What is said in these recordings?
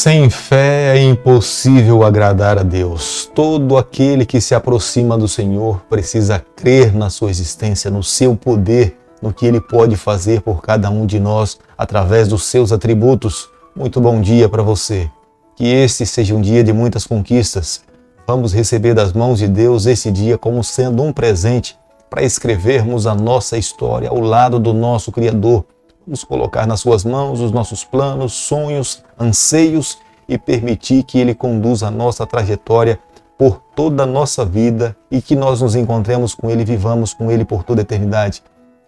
Sem fé é impossível agradar a Deus. Todo aquele que se aproxima do Senhor precisa crer na sua existência, no seu poder, no que Ele pode fazer por cada um de nós através dos seus atributos. Muito bom dia para você. Que este seja um dia de muitas conquistas. Vamos receber das mãos de Deus esse dia como sendo um presente para escrevermos a nossa história ao lado do nosso Criador. Vamos colocar nas suas mãos os nossos planos, sonhos, anseios e permitir que Ele conduza a nossa trajetória por toda a nossa vida e que nós nos encontremos com Ele e vivamos com Ele por toda a eternidade.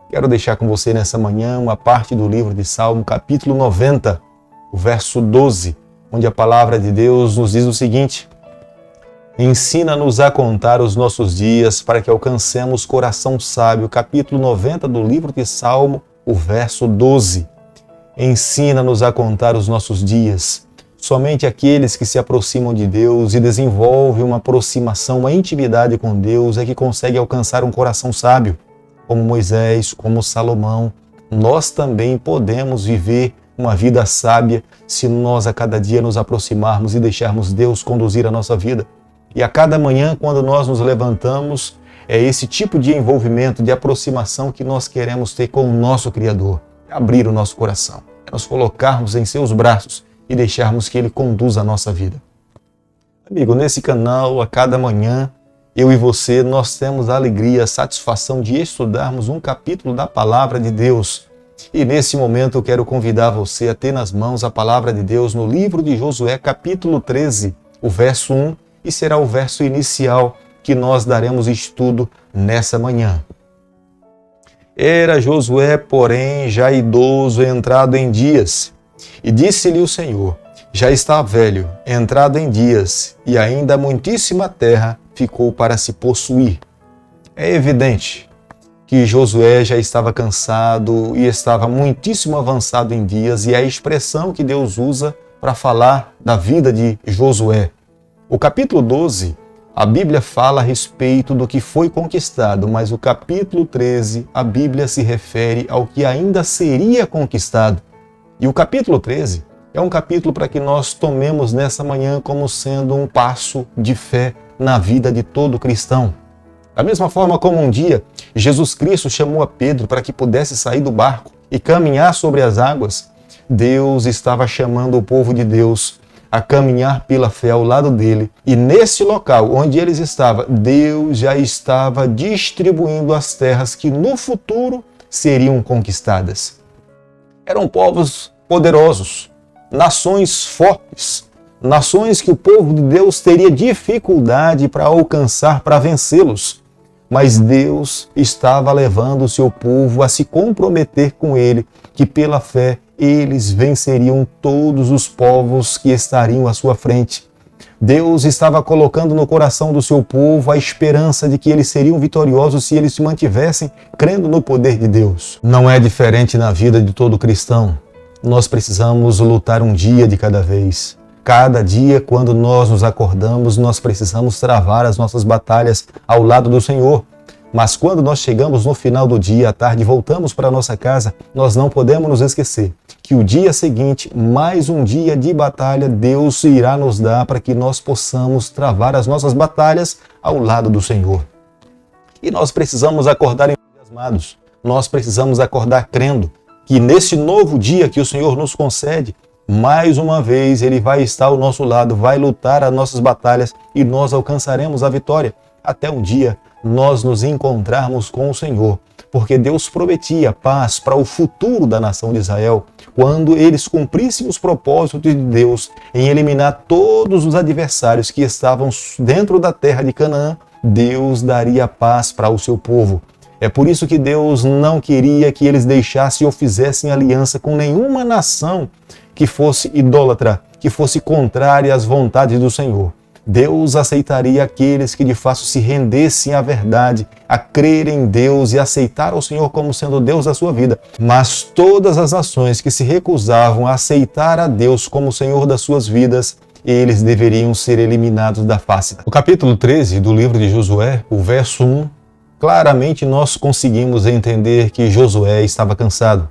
Quero deixar com você nessa manhã uma parte do livro de Salmo, capítulo 90, o verso 12, onde a palavra de Deus nos diz o seguinte: ensina-nos a contar os nossos dias para que alcancemos coração sábio. Capítulo 90 do livro de Salmo, o verso 12. Ensina-nos a contar os nossos dias. Somente aqueles que se aproximam de Deus e desenvolvem uma aproximação, uma intimidade com Deus é que conseguem alcançar um coração sábio. Como Moisés, como Salomão, nós também podemos viver uma vida sábia se nós a cada dia nos aproximarmos e deixarmos Deus conduzir a nossa vida. E a cada manhã, quando nós nos levantamos, é esse tipo de envolvimento, de aproximação que nós queremos ter com o nosso Criador. É abrir o nosso coração, é nos colocarmos em seus braços e deixarmos que Ele conduza a nossa vida. Amigo, nesse canal, a cada manhã, eu e você, nós temos a alegria, a satisfação de estudarmos um capítulo da Palavra de Deus. E nesse momento eu quero convidar você a ter nas mãos a Palavra de Deus no livro de Josué, capítulo 13, o verso 1, e será o verso inicial que nós daremos estudo nessa manhã. Era Josué, porém, já idoso, entrado em dias, e disse-lhe o Senhor: já está velho, entrado em dias, e ainda muitíssima terra ficou para se possuir. É evidente que Josué já estava cansado e estava muitíssimo avançado em dias, e é a expressão que Deus usa para falar da vida de Josué. O capítulo 12, a Bíblia fala a respeito do que foi conquistado, mas o capítulo 13, a Bíblia se refere ao que ainda seria conquistado. E o capítulo 13 é um capítulo para que nós tomemos nessa manhã como sendo um passo de fé na vida de todo cristão. Da mesma forma como um dia Jesus Cristo chamou a Pedro para que pudesse sair do barco e caminhar sobre as águas, Deus estava chamando o povo de Deus a caminhar pela fé ao lado dele. E nesse local onde eles estavam, Deus já estava distribuindo as terras que no futuro seriam conquistadas. Eram povos poderosos, nações fortes, nações que o povo de Deus teria dificuldade para alcançar, para vencê-los. Mas Deus estava levando o seu povo a se comprometer com Ele, que pela fé eles venceriam todos os povos que estariam à sua frente. Deus estava colocando no coração do seu povo a esperança de que eles seriam vitoriosos se eles se mantivessem crendo no poder de Deus. Não é diferente na vida de todo cristão. Nós precisamos lutar um dia de cada vez. Cada dia, quando nós nos acordamos, nós precisamos travar as nossas batalhas ao lado do Senhor. Mas quando nós chegamos no final do dia, à tarde, voltamos para a nossa casa, nós não podemos nos esquecer que o dia seguinte, mais um dia de batalha, Deus irá nos dar para que nós possamos travar as nossas batalhas ao lado do Senhor. E nós precisamos acordar entusiasmados, nós precisamos acordar crendo que nesse novo dia que o Senhor nos concede, mais uma vez Ele vai estar ao nosso lado, vai lutar as nossas batalhas e nós alcançaremos a vitória até um dia nós nos encontrarmos com o Senhor, porque Deus prometia paz para o futuro da nação de Israel, quando eles cumprissem os propósitos de Deus em eliminar todos os adversários que estavam dentro da terra de Canaã. Deus daria paz para o seu povo. É por isso que Deus não queria que eles deixassem ou fizessem aliança com nenhuma nação que fosse idólatra, que fosse contrária às vontades do Senhor. Deus aceitaria aqueles que de fato se rendessem à verdade, a crer em Deus e aceitar o Senhor como sendo o Deus da sua vida. Mas todas as nações que se recusavam a aceitar a Deus como Senhor das suas vidas, eles deveriam ser eliminados da face. O capítulo 13 do livro de Josué, o verso 1, claramente nós conseguimos entender que Josué estava cansado.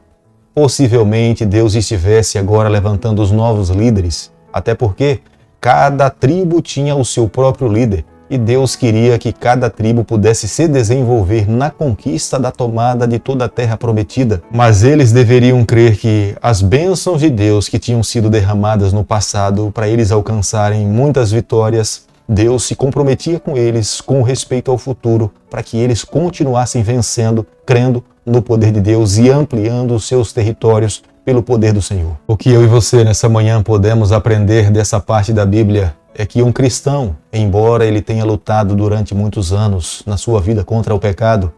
Possivelmente Deus estivesse agora levantando os novos líderes Até porque cada tribo tinha o seu próprio líder e Deus queria que cada tribo pudesse se desenvolver na conquista da tomada de toda a terra prometida. Mas eles deveriam crer que as bênçãos de Deus que tinham sido derramadas no passado para eles alcançarem muitas vitórias, Deus se comprometia com eles com respeito ao futuro para que eles continuassem vencendo, crendo no poder de Deus e ampliando os seus territórios pelo poder do Senhor. O que eu e você nessa manhã podemos aprender dessa parte da Bíblia é que um cristão, embora ele tenha lutado durante muitos anos na sua vida contra o pecado,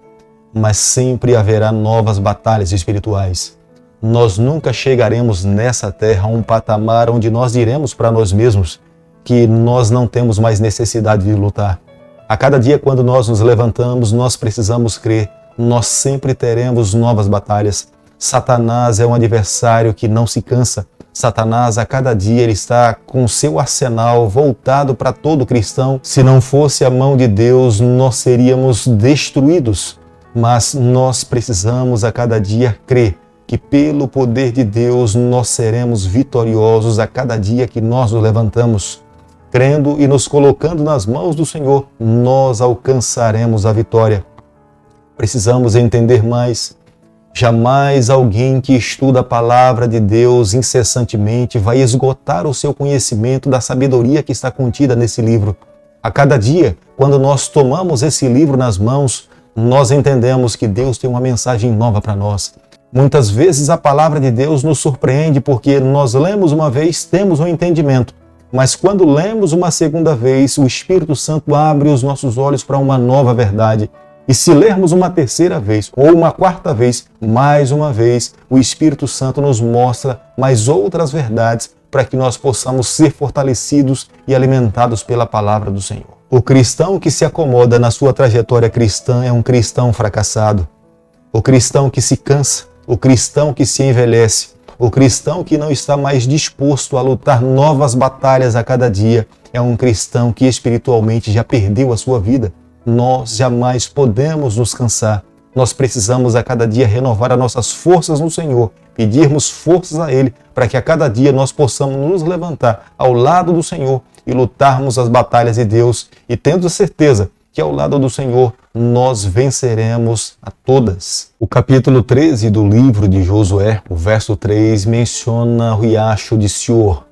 mas sempre haverá novas batalhas espirituais. Nós nunca chegaremos nessa terra a um patamar onde nós diremos para nós mesmos que nós não temos mais necessidade de lutar. A cada dia, quando nós nos levantamos, nós precisamos crer, nós sempre teremos novas batalhas. Satanás é um adversário que não se cansa. Satanás, a cada dia, ele está com o seu arsenal voltado para todo cristão. Se não fosse a mão de Deus, nós seríamos destruídos. Mas nós precisamos a cada dia crer que pelo poder de Deus nós seremos vitoriosos a cada dia que nós nos levantamos. Crendo e nos colocando nas mãos do Senhor, nós alcançaremos a vitória. Precisamos entender mais. Jamais alguém que estuda a palavra de Deus incessantemente vai esgotar o seu conhecimento da sabedoria que está contida nesse livro. A cada dia, quando nós tomamos esse livro nas mãos, nós entendemos que Deus tem uma mensagem nova para nós. Muitas vezes a palavra de Deus nos surpreende porque nós lemos uma vez, temos um entendimento, mas quando lemos uma segunda vez, o Espírito Santo abre os nossos olhos para uma nova verdade. E se lermos uma terceira vez ou uma quarta vez, mais uma vez, o Espírito Santo nos mostra mais outras verdades para que nós possamos ser fortalecidos e alimentados pela palavra do Senhor. O cristão que se acomoda na sua trajetória cristã é um cristão fracassado. O cristão que se cansa, o cristão que se envelhece, o cristão que não está mais disposto a lutar novas batalhas a cada dia é um cristão que espiritualmente já perdeu a sua vida. Nós jamais podemos nos cansar. Nós precisamos a cada dia renovar as nossas forças no Senhor, pedirmos forças a Ele para que a cada dia nós possamos nos levantar ao lado do Senhor e lutarmos as batalhas de Deus e tendo certeza que ao lado do Senhor nós venceremos a todas. O capítulo 13 do livro de Josué, o verso 3, menciona o riacho de Sior.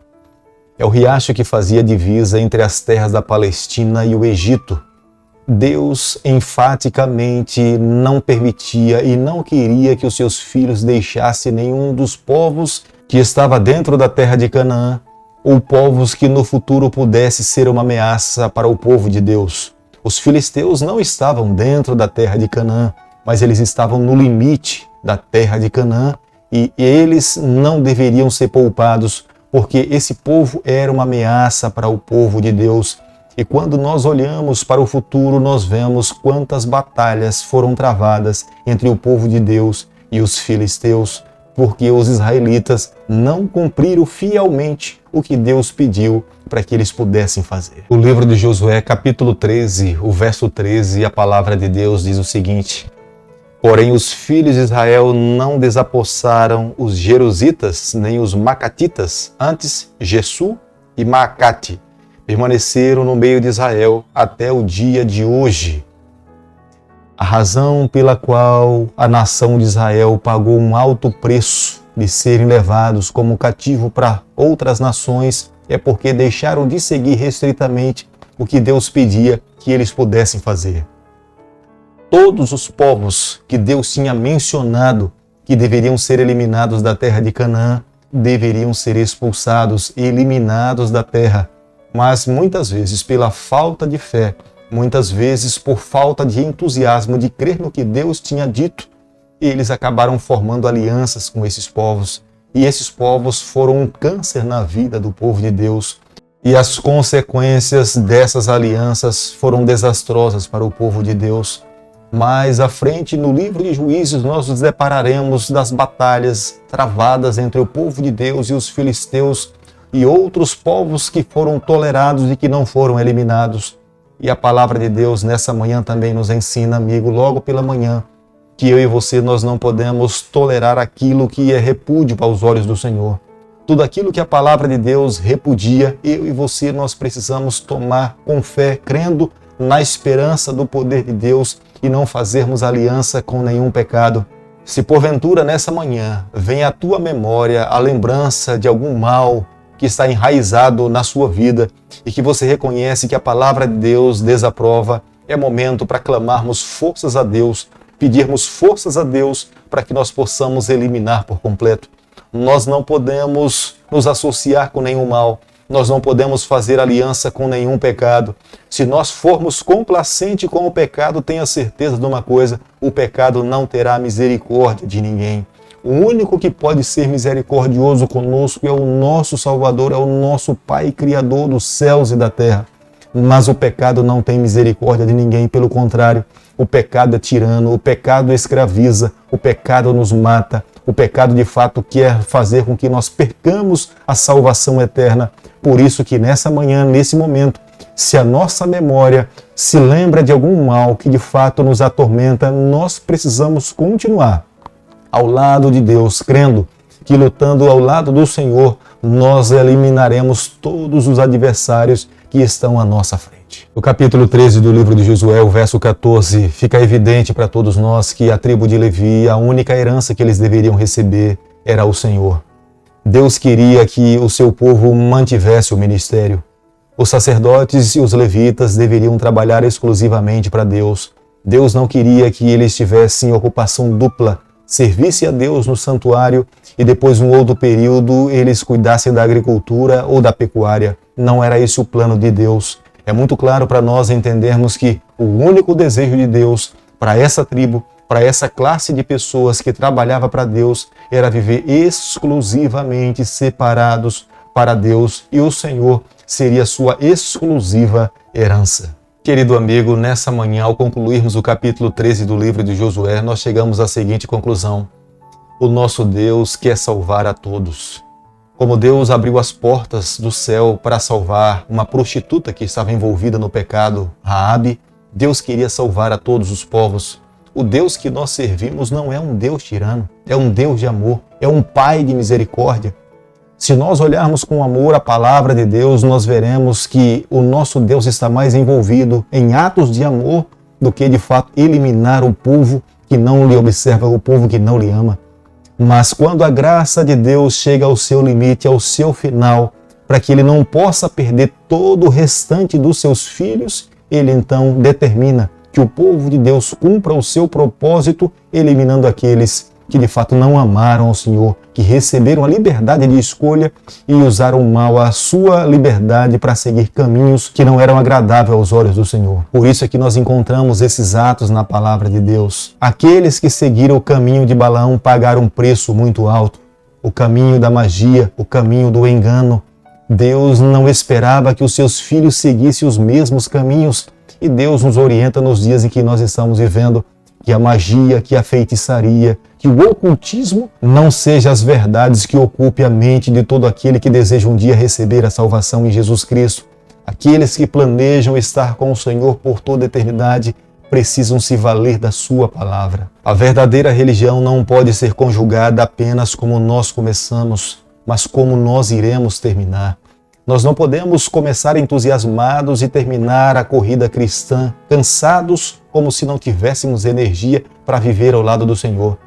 É o riacho que fazia divisa entre as terras da Palestina e o Egito. Deus enfaticamente não permitia e não queria que os seus filhos deixassem nenhum dos povos que estava dentro da terra de Canaã ou povos que no futuro pudesse ser uma ameaça para o povo de Deus. Os filisteus não estavam dentro da terra de Canaã, mas eles estavam no limite da terra de Canaã e eles não deveriam ser poupados porque esse povo era uma ameaça para o povo de Deus. E quando nós olhamos para o futuro, nós vemos quantas batalhas foram travadas entre o povo de Deus e os filisteus, porque os israelitas não cumpriram fielmente o que Deus pediu para que eles pudessem fazer. O livro de Josué, capítulo 13, o verso 13, a palavra de Deus diz o seguinte: porém os filhos de Israel não desapossaram os jerusitas, nem os macatitas, antes Gesur e Maacate permaneceram no meio de Israel até o dia de hoje. A razão pela qual a nação de Israel pagou um alto preço de serem levados como cativo para outras nações é porque deixaram de seguir restritamente o que Deus pedia que eles pudessem fazer. Todos os povos que Deus tinha mencionado que deveriam ser eliminados da terra de Canaã deveriam ser expulsados e eliminados da terra. Mas muitas vezes pela falta de fé, muitas vezes por falta de entusiasmo de crer no que Deus tinha dito, eles acabaram formando alianças com esses povos. E esses povos foram um câncer na vida do povo de Deus. E as consequências dessas alianças foram desastrosas para o povo de Deus. Mais à frente, no livro de Juízes, nós nos depararemos das batalhas travadas entre o povo de Deus e os filisteus, e outros povos que foram tolerados e que não foram eliminados. E a palavra de Deus nessa manhã também nos ensina, amigo, logo pela manhã, que eu e você nós não podemos tolerar aquilo que é repúdio aos olhos do Senhor. Tudo aquilo que a palavra de Deus repudia, eu e você, nós precisamos tomar com fé, crendo na esperança do poder de Deus e não fazermos aliança com nenhum pecado. Se porventura nessa manhã vem à tua memória a lembrança de algum mal que está enraizado na sua vida e que você reconhece que a palavra de Deus desaprova, é momento para clamarmos forças a Deus, pedirmos forças a Deus para que nós possamos eliminar por completo. Nós não podemos nos associar com nenhum mal, nós não podemos fazer aliança com nenhum pecado. Se nós formos complacentes com o pecado, tenha certeza de uma coisa, o pecado não terá misericórdia de ninguém. O único que pode ser misericordioso conosco é o nosso Salvador, é o nosso Pai Criador dos céus e da terra. Mas o pecado não tem misericórdia de ninguém, pelo contrário, o pecado é tirano, o pecado escraviza, o pecado nos mata, o pecado de fato quer fazer com que nós percamos a salvação eterna. Por isso que nessa manhã, nesse momento, se a nossa memória se lembra de algum mal que de fato nos atormenta, nós precisamos continuar ao lado de Deus, crendo que lutando ao lado do Senhor, nós eliminaremos todos os adversários que estão à nossa frente. No capítulo 13 do livro de Josué, o verso 14, fica evidente para todos nós que a tribo de Levi, a única herança que eles deveriam receber era o Senhor. Deus queria que o seu povo mantivesse o ministério. Os sacerdotes e os levitas deveriam trabalhar exclusivamente para Deus. Deus não queria que eles tivessem ocupação dupla, servisse a Deus no santuário e depois, um outro período, eles cuidassem da agricultura ou da pecuária. Não era esse o plano de Deus. É muito claro para nós entendermos que o único desejo de Deus para essa tribo, para essa classe de pessoas que trabalhava para Deus, era viver exclusivamente separados para Deus, e o Senhor seria sua exclusiva herança. Querido amigo, nessa manhã, ao concluirmos o capítulo 13 do livro de Josué, nós chegamos à seguinte conclusão: o nosso Deus quer salvar a todos. Como Deus abriu as portas do céu para salvar uma prostituta que estava envolvida no pecado, Raabe, Deus queria salvar a todos os povos. O Deus que nós servimos não é um Deus tirano, é um Deus de amor, é um Pai de misericórdia. Se nós olharmos com amor a palavra de Deus, nós veremos que o nosso Deus está mais envolvido em atos de amor do que, de fato, eliminar o povo que não lhe observa, o povo que não lhe ama. Mas quando a graça de Deus chega ao seu limite, ao seu final, para que ele não possa perder todo o restante dos seus filhos, ele então determina que o povo de Deus cumpra o seu propósito, eliminando aqueles que de fato não amaram ao Senhor, que receberam a liberdade de escolha e usaram mal a sua liberdade para seguir caminhos que não eram agradáveis aos olhos do Senhor. Por isso é que nós encontramos esses atos na palavra de Deus. Aqueles que seguiram o caminho de Balaão pagaram um preço muito alto. O caminho da magia, o caminho do engano. Deus não esperava que os seus filhos seguissem os mesmos caminhos, e Deus nos orienta nos dias em que nós estamos vivendo, que a magia, que a feitiçaria, que o ocultismo não seja as verdades que ocupem a mente de todo aquele que deseja um dia receber a salvação em Jesus Cristo. Aqueles que planejam estar com o Senhor por toda a eternidade precisam se valer da sua palavra. A verdadeira religião não pode ser conjugada apenas como nós começamos, mas como nós iremos terminar. Nós não podemos começar entusiasmados e terminar a corrida cristã cansados, como se não tivéssemos energia para viver ao lado do Senhor.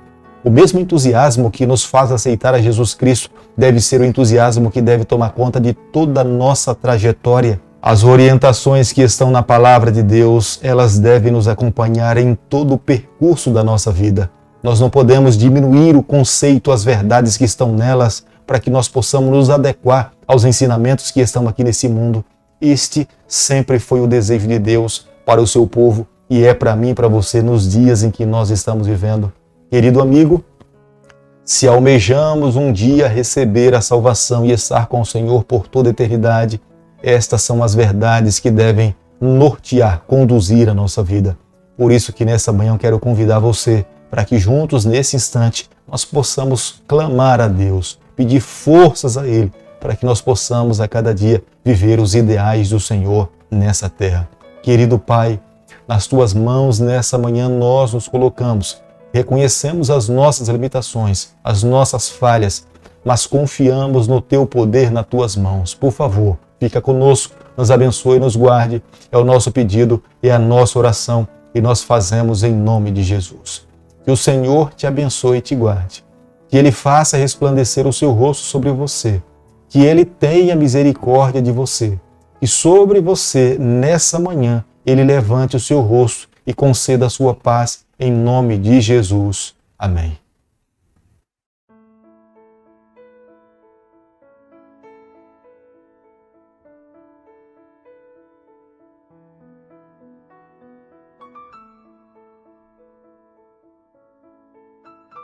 O mesmo entusiasmo que nos faz aceitar a Jesus Cristo deve ser o entusiasmo que deve tomar conta de toda a nossa trajetória. As orientações que estão na palavra de Deus, elas devem nos acompanhar em todo o percurso da nossa vida. Nós não podemos diminuir o conceito, as verdades que estão nelas, para que nós possamos nos adequar aos ensinamentos que estão aqui nesse mundo. Este sempre foi o desejo de Deus para o seu povo e é para mim e para você nos dias em que nós estamos vivendo. Querido amigo, se almejamos um dia receber a salvação e estar com o Senhor por toda a eternidade, estas são as verdades que devem nortear, conduzir a nossa vida. Por isso que nessa manhã eu quero convidar você para que juntos, nesse instante, nós possamos clamar a Deus, pedir forças a Ele, para que nós possamos a cada dia viver os ideais do Senhor nessa terra. Querido Pai, nas Tuas mãos nessa manhã nós nos colocamos, reconhecemos as nossas limitações, as nossas falhas, mas confiamos no teu poder nas tuas mãos. Por favor, fica conosco, nos abençoe e nos guarde. É o nosso pedido, é a nossa oração e nós fazemos em nome de Jesus. Que o Senhor te abençoe e te guarde. Que Ele faça resplandecer o seu rosto sobre você. Que Ele tenha misericórdia de você. E sobre você, nessa manhã, Ele levante o seu rosto e conceda a sua paz em nome de Jesus. Amém.